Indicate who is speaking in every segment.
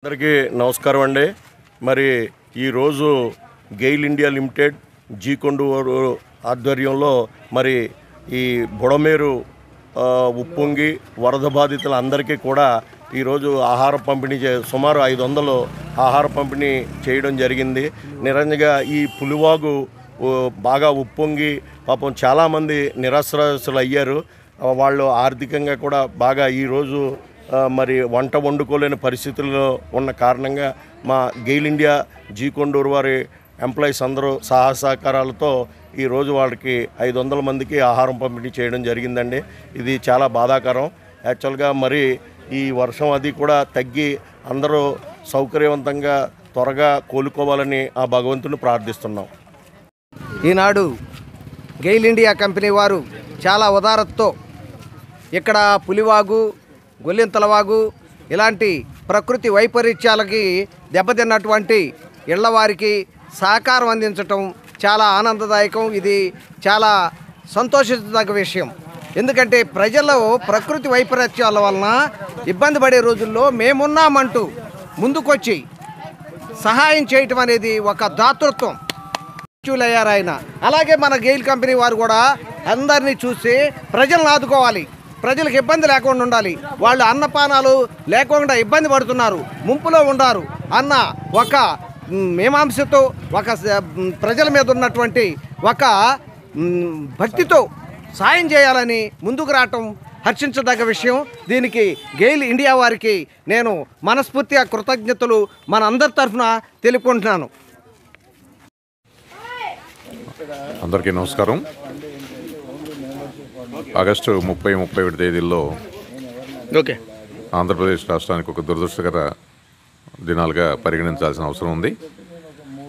Speaker 1: అందరికీ నమస్కారం అండి. మరి ఈరోజు గెయిల్ ఇండియా లిమిటెడ్ జీకొండూరు ఆధ్వర్యంలో మరి ఈ బుడమేరు ఉప్పొంగి వరద బాధితులందరికీ కూడా ఈరోజు ఆహార పంపిణీ సుమారు 500 ఆహార పంపిణీ చేయడం జరిగింది. నిరంజంగా ఈ పులివాగు బాగా ఉప్పొంగి పాపం చాలామంది నిరాశ్రయస్తులు అయ్యారు. వాళ్ళు ఆర్థికంగా కూడా బాగా ఈరోజు మరి వంట వండుకోలేని పరిస్థితుల్లో ఉన్న కారణంగా మా గెయిల్ ఇండియా జీకొండూరు వారి ఎంప్లాయీస్ అందరూ సహకారాలతో ఈరోజు వాళ్ళకి 500 మందికి ఆహారం పంపిణీ చేయడం జరిగిందండి. ఇది చాలా బాధాకరం. యాక్చువల్గా మరి ఈ వర్షం అది కూడా తగ్గి అందరూ సౌకర్యవంతంగా త్వరగా కోలుకోవాలని ఆ భగవంతుని ప్రార్థిస్తున్నాం.
Speaker 2: ఈనాడు గెయిల్ ఇండియా కంపెనీ వారు చాలా ఉదారతతో ఇక్కడ పులివాగు, గొల్లింతలవాగు ఇలాంటి ప్రకృతి వైపరీత్యాలకి దెబ్బతిన్నటువంటి ఇళ్లవారికి సహకారం అందించటం చాలా ఆనందదాయకం. ఇది చాలా సంతోషించదగ్గ విషయం. ఎందుకంటే ప్రజలు ప్రకృతి వైపరీత్యాల వలన ఇబ్బంది పడే రోజుల్లో మేమున్నామంటూ ముందుకొచ్చి సహాయం చేయటం అనేది ఒక దాతృత్వం. అయ్యారు ఆయన. అలాగే మన గెయిల్ కంపెనీ వారు కూడా అందరినీ చూసి ప్రజలను ఆదుకోవాలి, ప్రజలకు ఇబ్బంది లేకుండా ఉండాలి. వాళ్ళు అన్నపానాలు లేకుండా ఇబ్బంది పడుతున్నారు, ముంపులో ఉన్నారు అన్న ఒక మీమాంసతో, ఒక ప్రజల మీద ఉన్నటువంటి ఒక భక్తితో సాయం చేయాలని ముందుకు రావటం హర్షించదగ్గ విషయం. దీనికి గెయిల్ ఇండియా వారికి నేను మనస్ఫూర్తిగా కృతజ్ఞతలు మన అందరి తరఫున తెలుపుకుంటున్నాను.
Speaker 3: అందరికీ నమస్కారం. ఆగస్టు 30-31 తేదీల్లో ఆంధ్రప్రదేశ్ రాష్ట్రానికి ఒక దురదృష్టకర దినాలుగా పరిగణించాల్సిన అవసరం ఉంది.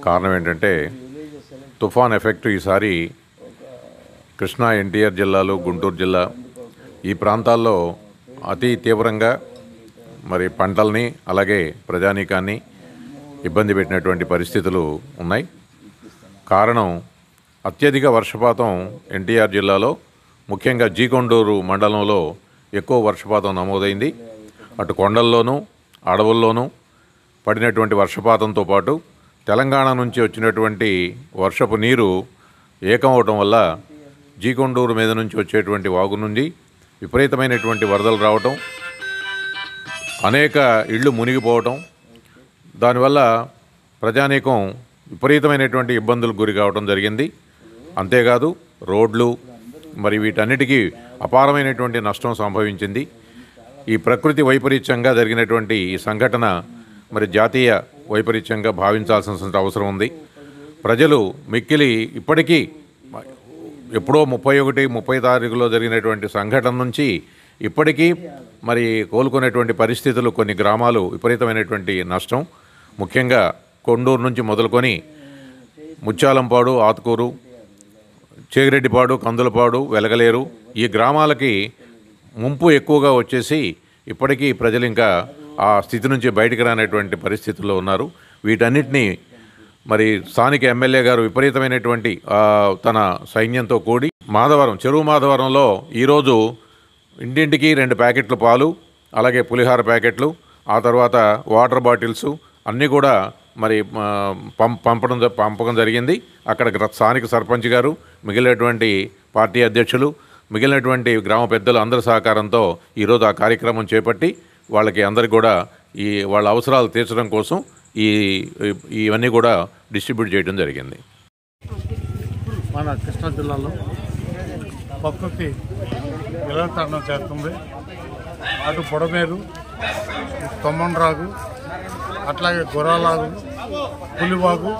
Speaker 3: కారణం ఏంటంటే తుఫాన్ ఎఫెక్ట్ ఈసారి కృష్ణా, ఎన్టీఆర్ జిల్లాలు, గుంటూరు జిల్లా ఈ ప్రాంతాల్లో అతి తీవ్రంగా మరి పంటల్ని అలాగే ప్రజానీకాన్ని ఇబ్బంది పెట్టినటువంటి పరిస్థితులు ఉన్నాయి. కారణం అత్యధిక వర్షపాతం ఎన్టీఆర్ జిల్లాలో ముఖ్యంగా జీకొండూరు మండలంలో ఎక్కువ వర్షపాతం నమోదైంది. అటు కొండల్లోనూ అడవుల్లోనూ పడినటువంటి వర్షపాతంతో పాటు తెలంగాణ నుంచి వచ్చినటువంటి వర్షపు నీరు ఏకమవటం వల్ల జీకొండూరు మీద నుంచి వచ్చేటువంటి వాగు నుండి విపరీతమైనటువంటి వరదలు రావటం, అనేక ఇళ్ళు మునిగిపోవటం, దానివల్ల ప్రజానీకం విపరీతమైనటువంటి ఇబ్బందులకు గురి కావడం జరిగింది. అంతేకాదు రోడ్లు మరి వీటన్నిటికీ అపారమైనటువంటి నష్టం సంభవించింది. ఈ ప్రకృతి వైపరీత్యంగా జరిగినటువంటి ఈ సంఘటన మరి జాతీయ వైపరీత్యంగా భావించాల్సిన అవసరం ఉంది. ప్రజలు మిక్కిలి ఇప్పటికీ ఎప్పుడో 31-30 తారీఖులో జరిగినటువంటి సంఘటన నుంచి ఇప్పటికీ మరి కోలుకునేటువంటి పరిస్థితులు, కొన్ని గ్రామాలు విపరీతమైనటువంటి నష్టం, ముఖ్యంగా కొండూరు నుంచి మొదలుకొని ముత్యాలంపాడు, ఆతుకూరు, చేగిరెడ్డిపాడు, కందులపాడు, వెలగలేరు ఈ గ్రామాలకి ముంపు ఎక్కువగా వచ్చేసి ఇప్పటికీ ప్రజలు ఇంకా ఆ స్థితి నుంచి బయటికి రానటువంటి పరిస్థితుల్లో ఉన్నారు. వీటన్నిటినీ మరి స్థానిక ఎమ్మెల్యే గారు విపరీతమైనటువంటి తన సైన్యంతో కూడి చెరువు మాధవరంలో ఈరోజు ఇంటింటికి 2 ప్యాకెట్ల పాలు, అలాగే పులిహార ప్యాకెట్లు, ఆ తర్వాత వాటర్ బాటిల్స్ అన్నీ కూడా మరి పంపకం జరిగింది. అక్కడ స్థానిక సర్పంచ్ గారు, మిగిలినటువంటి పార్టీ అధ్యక్షులు, మిగిలినటువంటి గ్రామ పెద్దలు అందరి సహకారంతో ఈరోజు ఆ కార్యక్రమం చేపట్టి వాళ్ళకి అందరికి కూడా వాళ్ళ అవసరాలు తీర్చడం కోసం ఇవన్నీ కూడా డిస్ట్రిబ్యూట్ చేయడం జరిగింది.
Speaker 4: మన కృష్ణా జిల్లాలో ప్రకృతి విలతరణం చేస్తుంది. అటు బుడమేరు, తొమ్మండ్రాగు, అట్లాగే గొర్రాలాగు, పులివాగు,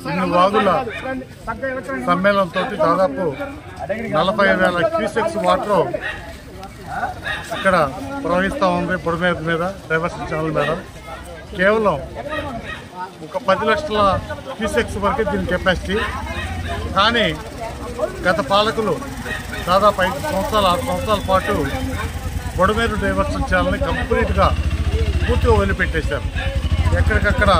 Speaker 4: ఇన్ని వాగుల సమ్మేళనంతో దాదాపు 40,000 క్యూసెక్స్ వాటర్ ఇక్కడ ప్రవహిస్తూ ఉంది. బుడమేరు మీద, డైవర్షన్ ఛానల్ మీద కేవలం ఒక 10 లక్షల క్యూసెక్స్ వరకే దీని కెపాసిటీ. కానీ గత పాలకులు దాదాపు 5 సంవత్సరాలు 6 సంవత్సరాల పాటు బుడమేరు డైవర్షన్ ఛానల్ని కంప్లీట్గా పూర్తిగా వదిలిపెట్టేశారు. ఎక్కడికక్కడ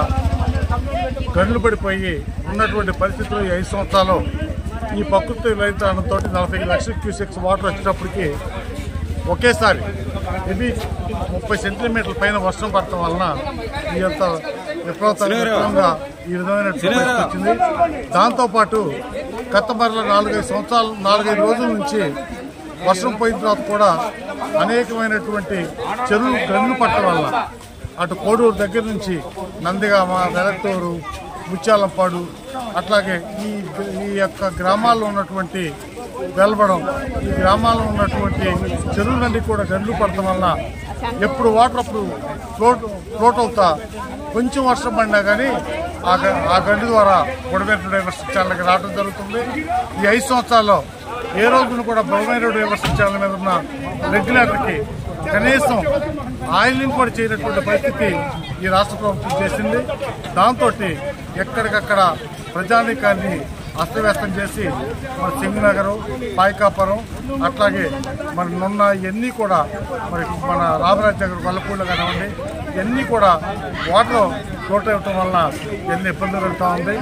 Speaker 4: గన్లు పడిపోయి ఉన్నటువంటి పరిస్థితులు 5 సంవత్సరాలు ఈ ప్రకృతి విలయతనంతో 45 లక్షల క్యూసెక్స్ వాటర్ వచ్చేటప్పటికి ఒకేసారి ఇది 30 సెంటీమీటర్ల పైన వర్షం పడటం వలన ఈ యొక్క విపరీతంగా ఈ విధమైన పరిస్థితి వచ్చింది. దాంతోపాటు గత మరల 4-5 రోజుల నుంచి వర్షం పోయిన తర్వాత కూడా అనేకమైనటువంటి చెరువులు గన్ను పట్టడం వల్ల అటు కోడూరు దగ్గర నుంచి నందిగామ, వెలత్తూరు, ముత్యాలంపాడు అట్లాగే ఈ యొక్క గ్రామాల్లో ఉన్నటువంటి వెలబడం ఈ గ్రామాల్లో ఉన్నటువంటి చెరువులన్నీ కూడా గన్ను పడటం వల్ల ఎప్పుడు వాటర్ అప్పుడు ఫ్లోట్ అవుతా కొంచెం వర్షం పడినా కానీ ఆ గండి ద్వారా బుడమేరు డైవర్స్ ఛానల్కి రావడం జరుగుతుంది. ఈ 5 సంవత్సరాల్లో ఏ రోజున కూడా బుడమేరు డైవర్స్ ఛానల్ మీద ఉన్న రెగ్యులేటర్కి కనీసం ఆయిలింగ్ కూడా చేయనటువంటి పరిస్థితి ఈ రాష్ట్ర ప్రభుత్వం చేసింది. దాంతో ఎక్కడికక్కడ ప్రజానీకాన్ని అస్తవ్యస్తం చేసి మన సింగనగరం, పాయకాపురం అట్లాగే మన నున్న ఇవన్నీ కూడా మన రామరాజ్ నగర్, గొల్లపూడిలో కానివ్వండి ఇవన్నీ కూడా వాటర్ ఫ్లోట్ అవ్వటం వలన ఎన్ని ఇబ్బందులు కలుగుతూ ఉంది.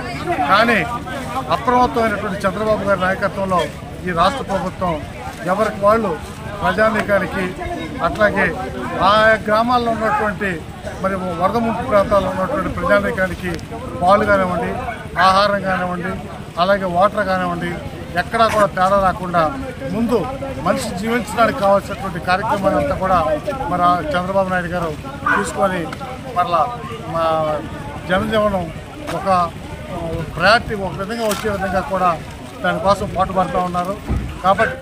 Speaker 4: కానీ అప్రమత్తమైనటువంటి చంద్రబాబు గారి నాయకత్వంలో ఈ రాష్ట్ర ప్రభుత్వం ఎవరికి వాళ్ళు ప్రజానీకానికి అట్లాగే ఆ గ్రామాల్లో ఉన్నటువంటి మరి వరద ముంపు ప్రాంతాల్లో ఉన్నటువంటి ప్రజానీకానికి పాలు కానివ్వండి, ఆహారం కానివ్వండి, అలాగే వాటర్ కానివ్వండి ఎక్కడా కూడా తేడా రాకుండా ముందు మనిషి జీవించడానికి కావాల్సినటువంటి కార్యక్రమాన్ని అంతా కూడా మన చంద్రబాబు నాయుడు గారు తీసుకొని మరలా మా జనజీవనం ఒక ప్రయారిటీ ఒక విధంగా వచ్చే విధంగా కూడా దానికోసం పాటుపడుతూ ఉన్నారు. కాబట్టి